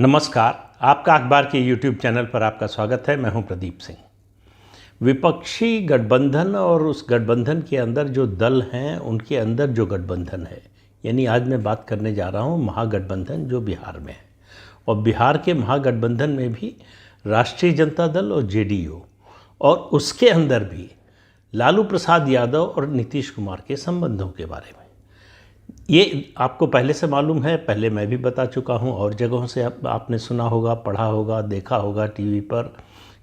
नमस्कार। आपका अखबार के YouTube चैनल पर आपका स्वागत है। मैं हूं प्रदीप सिंह। विपक्षी गठबंधन और उस गठबंधन के अंदर जो दल हैं उनके अंदर जो गठबंधन है, यानी आज मैं बात करने जा रहा हूं महागठबंधन जो बिहार में है। और बिहार के महागठबंधन में भी राष्ट्रीय जनता दल और JDU और उसके अंदर भी लालू प्रसाद यादव और नीतीश कुमार के संबंधों के बारे में ये आपको पहले से मालूम है। पहले मैं भी बता चुका हूँ और जगहों से आपने सुना होगा, पढ़ा होगा, देखा होगा टीवी पर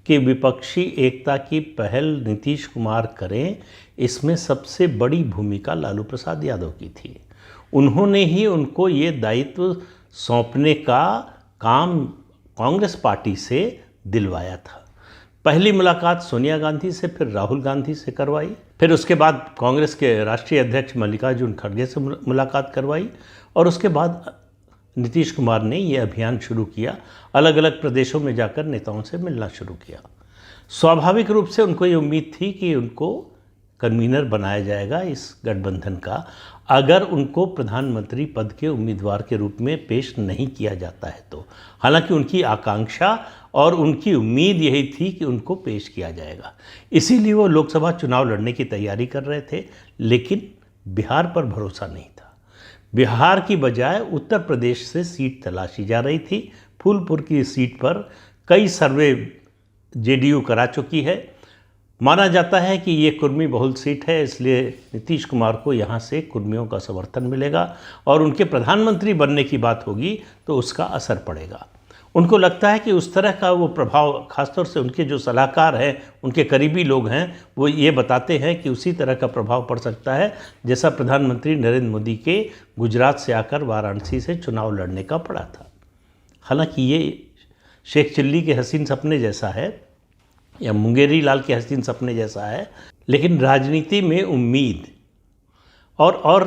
कि विपक्षी एकता की पहल नीतीश कुमार करें, इसमें सबसे बड़ी भूमिका लालू प्रसाद यादव की थी। उन्होंने ही उनको ये दायित्व सौंपने का काम कांग्रेस पार्टी से दिलवाया था। पहली मुलाकात सोनिया गांधी से, फिर राहुल गांधी से करवाई, फिर उसके बाद कांग्रेस के राष्ट्रीय अध्यक्ष मल्लिकार्जुन खड़गे से मुलाकात करवाई और उसके बाद नीतीश कुमार ने ये अभियान शुरू किया, अलग अलग प्रदेशों में जाकर नेताओं से मिलना शुरू किया। स्वाभाविक रूप से उनको ये उम्मीद थी कि उनको कन्वीनर बनाया जाएगा इस गठबंधन का, अगर उनको प्रधानमंत्री पद के उम्मीदवार के रूप में पेश नहीं किया जाता है तो। हालांकि उनकी आकांक्षा और उनकी उम्मीद यही थी कि उनको पेश किया जाएगा, इसीलिए वो लोकसभा चुनाव लड़ने की तैयारी कर रहे थे। लेकिन बिहार पर भरोसा नहीं था। बिहार की बजाय उत्तर प्रदेश से सीट तलाशी जा रही थी। फूलपुर की सीट पर कई सर्वे JDU करा चुकी है। माना जाता है कि ये कुर्मी बहुल सीट है, इसलिए नीतीश कुमार को यहाँ से कुर्मियों का समर्थन मिलेगा और उनके प्रधानमंत्री बनने की बात होगी तो उसका असर पड़ेगा। उनको लगता है कि उस तरह का वो प्रभाव, खासतौर से उनके जो सलाहकार हैं, उनके करीबी लोग हैं, वो ये बताते हैं कि उसी तरह का प्रभाव पड़ सकता है जैसा प्रधानमंत्री नरेंद्र मोदी के गुजरात से आकर वाराणसी से चुनाव लड़ने का पड़ा था। हालांकि ये शेख चिल्ली के हसीन सपने जैसा है या मुंगेरी लाल के हसीन सपने जैसा है, लेकिन राजनीति में उम्मीद और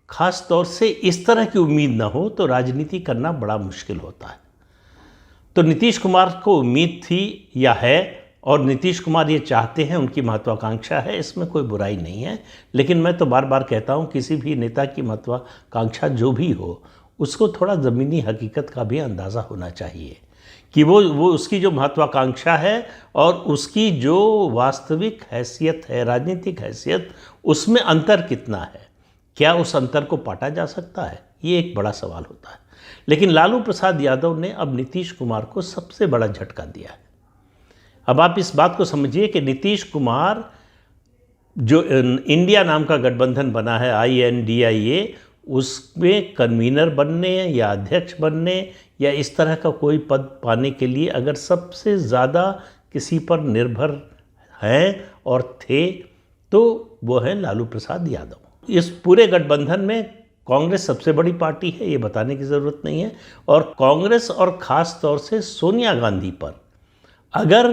ख़ास तौर से इस तरह की उम्मीद ना हो तो राजनीति करना बड़ा मुश्किल होता है। तो नीतीश कुमार को उम्मीद थी या है, और नीतीश कुमार ये चाहते हैं, उनकी महत्वाकांक्षा है, इसमें कोई बुराई नहीं है। लेकिन मैं तो बार बार कहता हूँ, किसी भी नेता की महत्वाकांक्षा जो भी हो, उसको थोड़ा ज़मीनी हकीकत का भी अंदाज़ा होना चाहिए कि वो उसकी जो महत्वाकांक्षा है और उसकी जो वास्तविक हैसियत है, राजनीतिक हैसियत, उसमें अंतर कितना है, क्या उस अंतर को पाटा जा सकता है, ये एक बड़ा सवाल होता है। लेकिन लालू प्रसाद यादव ने अब नीतीश कुमार को सबसे बड़ा झटका दिया है। अब आप इस बात को समझिए कि नीतीश कुमार जो इंडिया नाम का गठबंधन बना है, INDIA, उसमें कन्वीनर बनने या अध्यक्ष बनने या इस तरह का कोई पद पाने के लिए अगर सबसे ज़्यादा किसी पर निर्भर हैं और थे तो वो है लालू प्रसाद यादव। इस पूरे गठबंधन में कांग्रेस सबसे बड़ी पार्टी है, ये बताने की ज़रूरत नहीं है। और कांग्रेस और ख़ास तौर से सोनिया गांधी पर अगर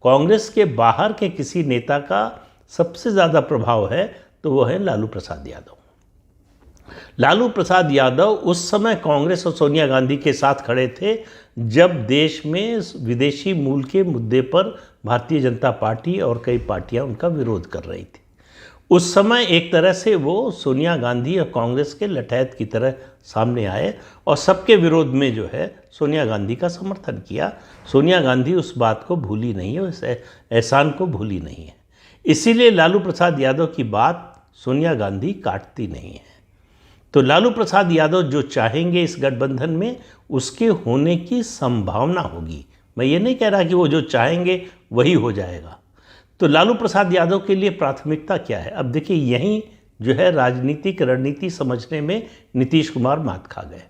कांग्रेस के बाहर के किसी नेता का सबसे ज़्यादा प्रभाव है तो वो है लालू प्रसाद यादव। लालू प्रसाद यादव उस समय कांग्रेस और सोनिया गांधी के साथ खड़े थे जब देश में विदेशी मूल के मुद्दे पर भारतीय जनता पार्टी और कई पार्टियां उनका विरोध कर रही थी। उस समय एक तरह से वो सोनिया गांधी और कांग्रेस के लठैत की तरह सामने आए और सबके विरोध में जो है सोनिया गांधी का समर्थन किया। सोनिया गांधी उस बात को भूली नहीं है, उस एहसान को भूली नहीं है। इसीलिए लालू प्रसाद यादव की बात सोनिया गांधी काटती नहीं है। तो लालू प्रसाद यादव जो चाहेंगे इस गठबंधन में, उसके होने की संभावना होगी। मैं ये नहीं कह रहा कि वो जो चाहेंगे वही हो जाएगा। तो लालू प्रसाद यादव के लिए प्राथमिकता क्या है? अब देखिए, यहीं जो है राजनीतिक रणनीति समझने में नीतीश कुमार मात खा गए।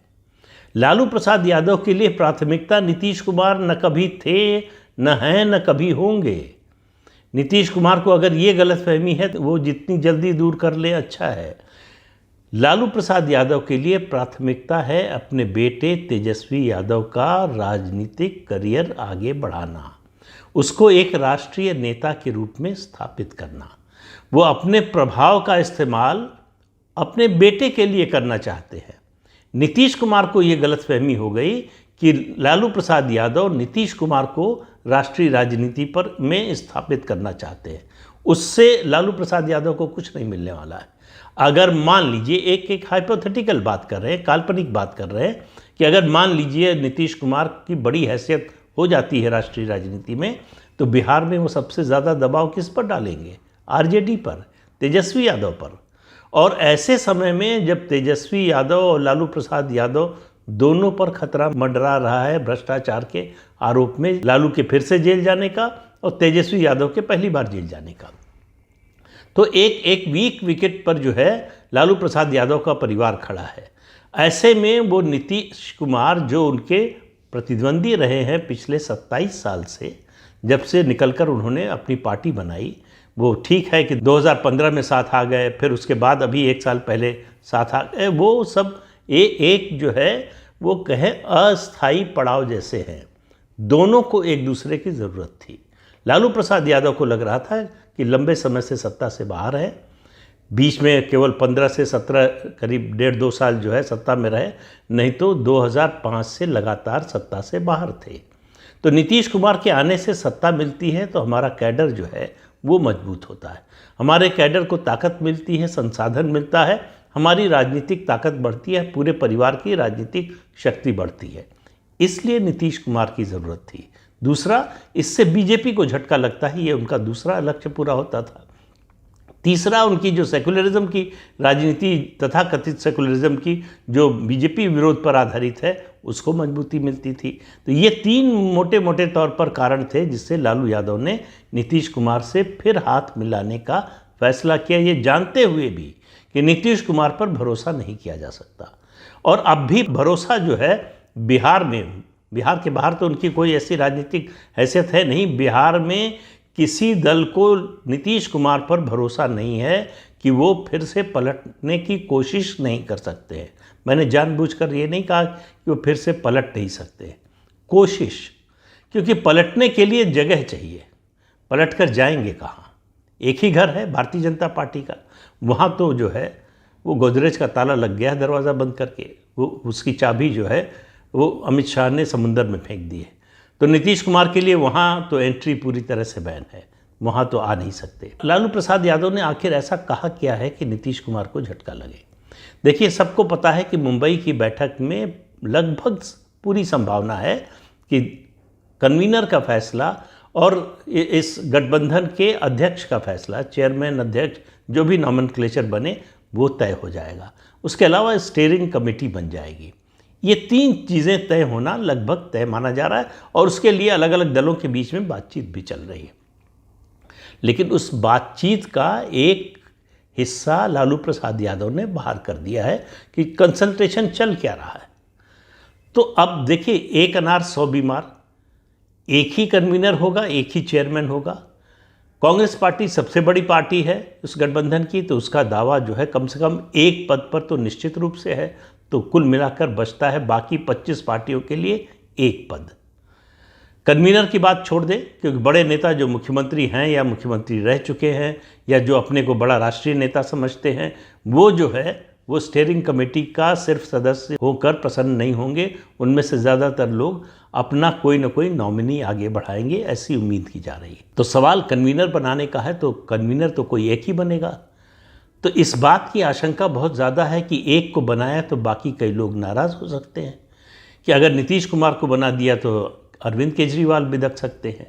लालू प्रसाद यादव के लिए प्राथमिकता नीतीश कुमार न कभी थे, न हैं, न कभी होंगे। नीतीश कुमार को अगर ये गलतफहमी है तो वो जितनी जल्दी दूर कर ले अच्छा है। लालू प्रसाद यादव के लिए प्राथमिकता है अपने बेटे तेजस्वी यादव का राजनीतिक करियर आगे बढ़ाना, उसको एक राष्ट्रीय नेता के रूप में स्थापित करना। वो अपने प्रभाव का इस्तेमाल अपने बेटे के लिए करना चाहते हैं। नीतीश कुमार को ये गलतफहमी हो गई कि लालू प्रसाद यादव नीतीश कुमार को राष्ट्रीय राजनीति पर में स्थापित करना चाहते हैं। उससे लालू प्रसाद यादव को कुछ नहीं मिलने वाला है। अगर मान लीजिए एक हाइपोथेटिकल बात कर रहे हैं, काल्पनिक बात कर रहे हैं कि अगर मान लीजिए नीतीश कुमार की बड़ी हैसियत हो जाती है राष्ट्रीय राजनीति में, तो बिहार में वो सबसे ज़्यादा दबाव किस पर डालेंगे? आरजेडी पर, तेजस्वी यादव पर। और ऐसे समय में जब तेजस्वी यादव और लालू प्रसाद यादव दोनों पर खतरा मंडरा रहा है भ्रष्टाचार के आरोप में, लालू के फिर से जेल जाने का और तेजस्वी यादव के पहली बार जेल जाने का, तो एक वीक विकेट पर जो है लालू प्रसाद यादव का परिवार खड़ा है। ऐसे में वो नीतीश कुमार जो उनके प्रतिद्वंदी रहे हैं पिछले 27 साल से, जब से निकलकर उन्होंने अपनी पार्टी बनाई, वो ठीक है कि 2015 में साथ आ गए, फिर उसके बाद अभी 1 साल पहले साथ आ गए, वो सब एक जो है वो कहे अस्थाई पड़ाव जैसे हैं। दोनों को एक दूसरे की ज़रूरत थी। लालू प्रसाद यादव को लग रहा था कि लंबे समय से सत्ता से बाहर है, बीच में केवल 15 से 17 करीब 1.5-2 साल जो है सत्ता में रहे, नहीं तो 2005 से लगातार सत्ता से बाहर थे। तो नीतीश कुमार के आने से सत्ता मिलती है तो हमारा कैडर जो है वो मजबूत होता है, हमारे कैडर को ताकत मिलती है, संसाधन मिलता है, हमारी राजनीतिक ताकत बढ़ती है, पूरे परिवार की राजनीतिक शक्ति बढ़ती है। इसलिए नीतीश कुमार की ज़रूरत थी। दूसरा, इससे बीजेपी को झटका लगता है, ये उनका दूसरा लक्ष्य पूरा होता था। तीसरा, उनकी जो सेकुलरिज्म की राजनीति तथा कथित सेकुलरिज्म की जो बीजेपी विरोध पर आधारित है, उसको मजबूती मिलती थी। तो ये 3 मोटे मोटे तौर पर कारण थे जिससे लालू यादव ने नीतीश कुमार से फिर हाथ मिलाने का फैसला किया, ये जानते हुए भी कि नीतीश कुमार पर भरोसा नहीं किया जा सकता। और अब भी भरोसा जो है बिहार में, बिहार के बाहर तो उनकी कोई ऐसी राजनीतिक हैसियत है नहीं, बिहार में किसी दल को नीतीश कुमार पर भरोसा नहीं है कि वो फिर से पलटने की कोशिश नहीं कर सकते हैं। मैंने जानबूझकर ये नहीं कहा कि वो फिर से पलट नहीं सकते, कोशिश, क्योंकि पलटने के लिए जगह चाहिए, पलट कर जाएंगे कहाँ? एक ही घर है भारतीय जनता पार्टी का, वहाँ तो जो है वो गोदरेज का ताला लग गया है दरवाज़ा बंद करके, वो उसकी चाबी जो है वो अमित शाह ने समुंदर में फेंक दी है। तो नीतीश कुमार के लिए वहाँ तो एंट्री पूरी तरह से बैन है, वहाँ तो आ नहीं सकते। लालू प्रसाद यादव ने आखिर ऐसा कहा क्या है कि नीतीश कुमार को झटका लगे? देखिए, सबको पता है कि मुंबई की बैठक में लगभग पूरी संभावना है कि कन्वीनर का फैसला और इस गठबंधन के अध्यक्ष का फैसला, चेयरमैन, अध्यक्ष, जो भी नॉमेनक्लेचर बने वो तय हो जाएगा। उसके अलावा स्टीयरिंग कमेटी बन जाएगी। ये 3 चीज़ें तय होना लगभग तय माना जा रहा है और उसके लिए अलग अलग दलों के बीच में बातचीत भी चल रही है। लेकिन उस बातचीत का एक हिस्सा लालू प्रसाद यादव ने बाहर कर दिया है कि कंसंट्रेशन चल क्या रहा है। तो अब देखिए, एक अनार 100 बीमार, एक ही कन्वीनर होगा, एक ही चेयरमैन होगा। कांग्रेस पार्टी सबसे बड़ी पार्टी है उस गठबंधन की, तो उसका दावा जो है कम से कम एक पद पर तो निश्चित रूप से है। तो कुल मिलाकर बचता है बाकी 25 पार्टियों के लिए एक पद। कन्वीनर की बात छोड़ दें, क्योंकि बड़े नेता जो मुख्यमंत्री हैं या मुख्यमंत्री रह चुके हैं या जो अपने को बड़ा राष्ट्रीय नेता समझते हैं, वो जो है वो स्टीयरिंग कमेटी का सिर्फ सदस्य होकर प्रसन्न नहीं होंगे। उनमें से ज़्यादातर लोग अपना कोई ना कोई नॉमिनी आगे बढ़ाएंगे, ऐसी उम्मीद की जा रही है। तो सवाल कन्वीनर बनाने का है, तो कन्वीनर तो कोई एक ही बनेगा। तो इस बात की आशंका बहुत ज़्यादा है कि एक को बनाया तो बाकी कई लोग नाराज़ हो सकते हैं कि अगर नीतीश कुमार को बना दिया तो अरविंद केजरीवाल बिदक सकते हैं,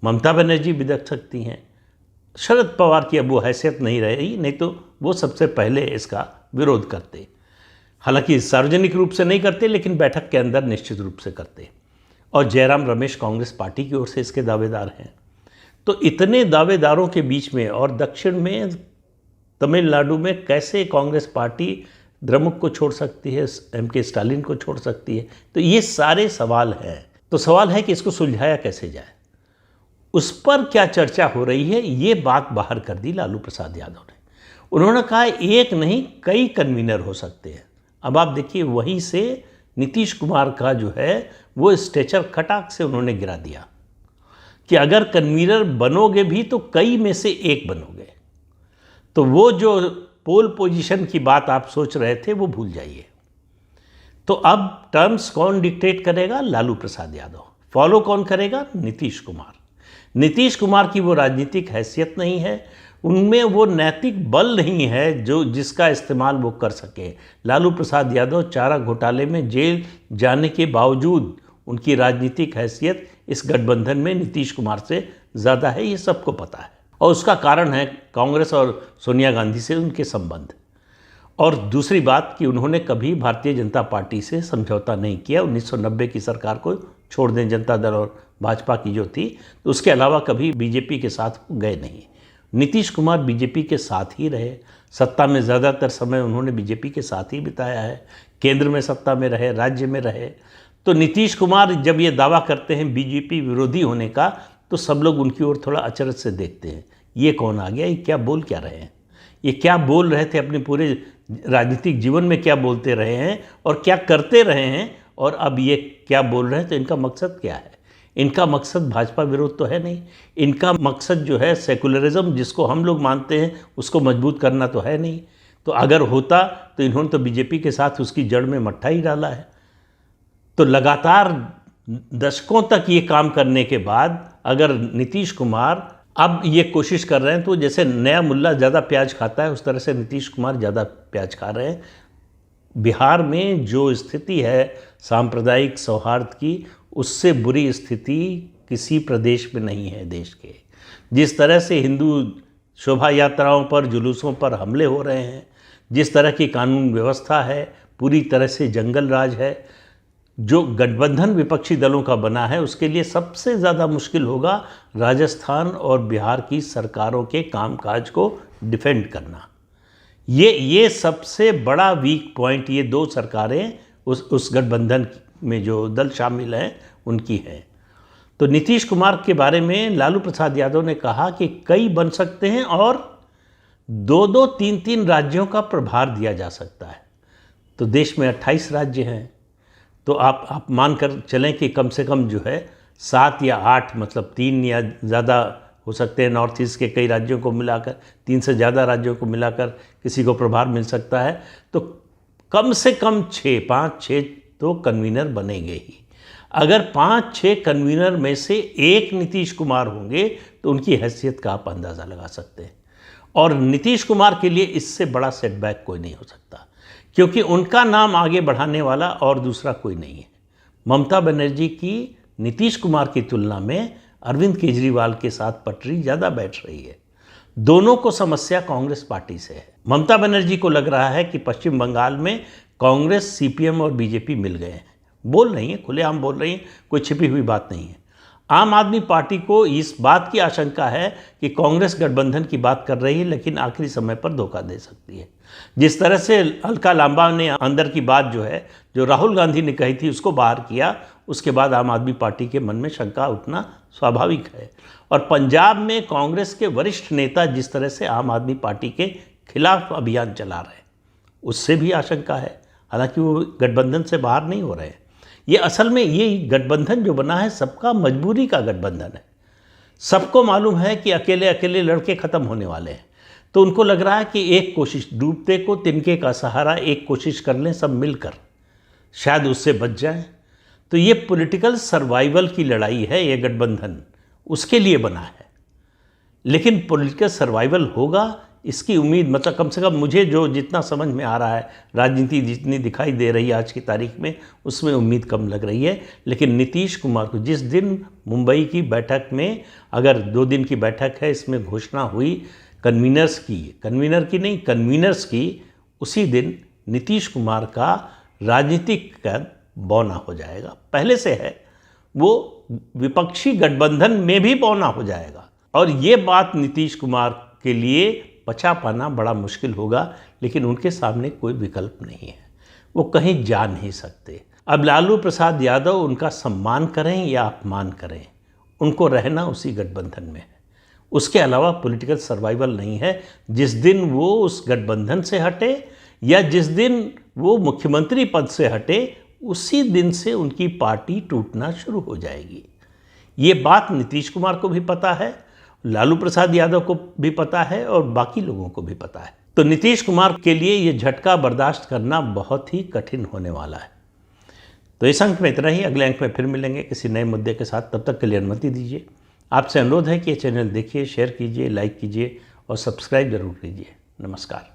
ममता बनर्जी बिदक सकती हैं, शरद पवार की अब वो हैसियत नहीं रही, नहीं तो वो सबसे पहले इसका विरोध करते। हालांकि सार्वजनिक रूप से नहीं करते, लेकिन बैठक के अंदर निश्चित रूप से करते। और जयराम रमेश कांग्रेस पार्टी की ओर से इसके दावेदार हैं। तो इतने दावेदारों के बीच में और दक्षिण में तमिलनाडु में कैसे कांग्रेस पार्टी द्रमुक को छोड़ सकती है, एम.के. स्टालिन को छोड़ सकती है? तो ये सारे सवाल हैं। तो सवाल है कि इसको सुलझाया कैसे जाए, उस पर क्या चर्चा हो रही है, ये बात बाहर कर दी लालू प्रसाद यादव ने। उन्होंने कहा एक नहीं कई कन्वीनर हो सकते हैं। अब आप देखिए, वहीं से नीतीश कुमार का जो है वो स्टेचर खटाक से उन्होंने गिरा दिया कि अगर कन्वीनर बनोगे भी तो कई में से एक बनोगे। तो वो जो पोल पोजीशन की बात आप सोच रहे थे वो भूल जाइए। तो अब टर्म्स कौन डिक्टेट करेगा? लालू प्रसाद यादव। फॉलो कौन करेगा? नीतीश कुमार। नीतीश कुमार की वो राजनीतिक हैसियत नहीं है, उनमें वो नैतिक बल नहीं है जो जिसका इस्तेमाल वो कर सके। लालू प्रसाद यादव चारा घोटाले में जेल जाने के बावजूद उनकी राजनीतिक हैसियत इस गठबंधन में नीतीश कुमार से ज़्यादा है, ये सबको पता है। और उसका कारण है कांग्रेस और सोनिया गांधी से उनके संबंध। और दूसरी बात कि उन्होंने कभी भारतीय जनता पार्टी से समझौता नहीं किया। 1990 की सरकार को छोड़ दें, जनता दल और भाजपा की जो थी, तो उसके अलावा कभी बीजेपी के साथ गए नहीं। नीतीश कुमार बीजेपी के साथ ही रहे, सत्ता में ज़्यादातर समय उन्होंने बीजेपी के साथ ही बिताया है, केंद्र में सत्ता में रहे, राज्य में रहे। तो नीतीश कुमार जब ये दावा करते हैं बीजेपी विरोधी होने का, तो सब लोग उनकी ओर थोड़ा अचरज से देखते हैं। ये कौन आ गया, ये क्या बोल क्या रहे हैं, ये क्या बोल रहे थे अपने पूरे राजनीतिक जीवन में, क्या बोलते रहे हैं और क्या करते रहे हैं, और अब ये क्या बोल रहे हैं, तो इनका मकसद क्या है। इनका मकसद भाजपा विरोध तो है नहीं, इनका मकसद जो है सेकुलरिज्म जिसको हम लोग मानते हैं उसको मजबूत करना तो है नहीं। तो अगर होता तो इन्होंने तो बीजेपी के साथ उसकी जड़ में मट्ठा ही डाला है। तो लगातार दशकों तक ये काम करने के बाद अगर नीतीश कुमार अब ये कोशिश कर रहे हैं, तो जैसे नया मुल्ला ज़्यादा प्याज खाता है उस तरह से नीतीश कुमार ज़्यादा प्याज खा रहे हैं। बिहार में जो स्थिति है सांप्रदायिक सौहार्द की, उससे बुरी स्थिति किसी प्रदेश में नहीं है देश के। जिस तरह से हिंदू शोभा यात्राओं पर, जुलूसों पर हमले हो रहे हैं, जिस तरह की कानून व्यवस्था है, पूरी तरह से जंगल राज है। जो गठबंधन विपक्षी दलों का बना है उसके लिए सबसे ज़्यादा मुश्किल होगा राजस्थान और बिहार की सरकारों के कामकाज को डिफेंड करना। ये सबसे बड़ा वीक पॉइंट ये दो सरकारें उस गठबंधन में जो दल शामिल हैं उनकी है। तो नीतीश कुमार के बारे में लालू प्रसाद यादव ने कहा कि कई बन सकते हैं और 2-2, 3-3 राज्यों का प्रभार दिया जा सकता है। तो देश में 28 राज्य हैं, तो आप मानकर चलें कि कम से कम जो है 7 या 8, मतलब 3 या ज़्यादा हो सकते हैं, नॉर्थ ईस्ट के कई राज्यों को मिलाकर, 3 से ज़्यादा राज्यों को मिलाकर किसी को प्रभार मिल सकता है। तो कम से कम 5-6 तो कन्वीनर बनेंगे ही। अगर 5-6 कन्वीनर में से एक नीतीश कुमार होंगे तो उनकी हैसियत का आप अंदाज़ा लगा सकते हैं। और नीतीश कुमार के लिए इससे बड़ा सेटबैक कोई नहीं हो सकता, क्योंकि उनका नाम आगे बढ़ाने वाला और दूसरा कोई नहीं है। ममता बनर्जी की नीतीश कुमार की तुलना में अरविंद केजरीवाल के साथ पटरी ज़्यादा बैठ रही है। दोनों को समस्या कांग्रेस पार्टी से है। ममता बनर्जी को लग रहा है कि पश्चिम बंगाल में कांग्रेस, सीपीएम और बीजेपी मिल गए हैं। बोल रही हैं, खुलेआम बोल रही हैं, कोई छिपी हुई बात नहीं है। आम आदमी पार्टी को इस बात की आशंका है कि कांग्रेस गठबंधन की बात कर रही है, लेकिन आखिरी समय पर धोखा दे सकती है। जिस तरह से अलका लांबा ने अंदर की बात जो है, जो राहुल गांधी ने कही थी, उसको बाहर किया, उसके बाद आम आदमी पार्टी के मन में शंका उठना स्वाभाविक है। और पंजाब में कांग्रेस के वरिष्ठ नेता जिस तरह से आम आदमी पार्टी के खिलाफ अभियान चला रहे हैं, उससे भी आशंका है। हालांकि वो गठबंधन से बाहर नहीं हो रहे हैं। ये असल में ये गठबंधन जो बना है सबका मजबूरी का गठबंधन है। सबको मालूम है कि अकेले अकेले लड़के ख़त्म होने वाले हैं, तो उनको लग रहा है कि एक कोशिश, डूबते को तिनके का सहारा, एक कोशिश कर लें सब मिलकर, शायद उससे बच जाएं। तो ये पॉलिटिकल सर्वाइवल की लड़ाई है, ये गठबंधन उसके लिए बना है। लेकिन पॉलिटिकल सर्वाइवल होगा इसकी उम्मीद, मतलब कम से कम मुझे जो जितना समझ में आ रहा है, राजनीति जितनी दिखाई दे रही है आज की तारीख में, उसमें उम्मीद कम लग रही है। लेकिन नीतीश कुमार को जिस दिन मुंबई की बैठक में, अगर 2 दिन की बैठक है, इसमें घोषणा हुई कन्वीनर्स की, उसी दिन नीतीश कुमार का राजनीतिक कद बौना हो जाएगा। पहले से है, वो विपक्षी गठबंधन में भी बौना हो जाएगा। और ये बात नीतीश कुमार के लिए पचा पाना बड़ा मुश्किल होगा, लेकिन उनके सामने कोई विकल्प नहीं है, वो कहीं जा नहीं सकते। अब लालू प्रसाद यादव उनका सम्मान करें या अपमान करें, उनको रहना उसी गठबंधन में है। उसके अलावा पॉलिटिकल सर्वाइवल नहीं है। जिस दिन वो उस गठबंधन से हटे या जिस दिन वो मुख्यमंत्री पद से हटे, उसी दिन से उनकी पार्टी टूटना शुरू हो जाएगी। ये बात नीतीश कुमार को भी पता है, लालू प्रसाद यादव को भी पता है और बाकी लोगों को भी पता है। तो नीतीश कुमार के लिए ये झटका बर्दाश्त करना बहुत ही कठिन होने वाला है। तो इस अंक में इतना ही। अगले अंक में फिर मिलेंगे किसी नए मुद्दे के साथ। तब तक के लिए अनुमति दीजिए। आपसे अनुरोध है कि ये चैनल देखिए, शेयर कीजिए, लाइक कीजिए और सब्सक्राइब ज़रूर कीजिए। नमस्कार।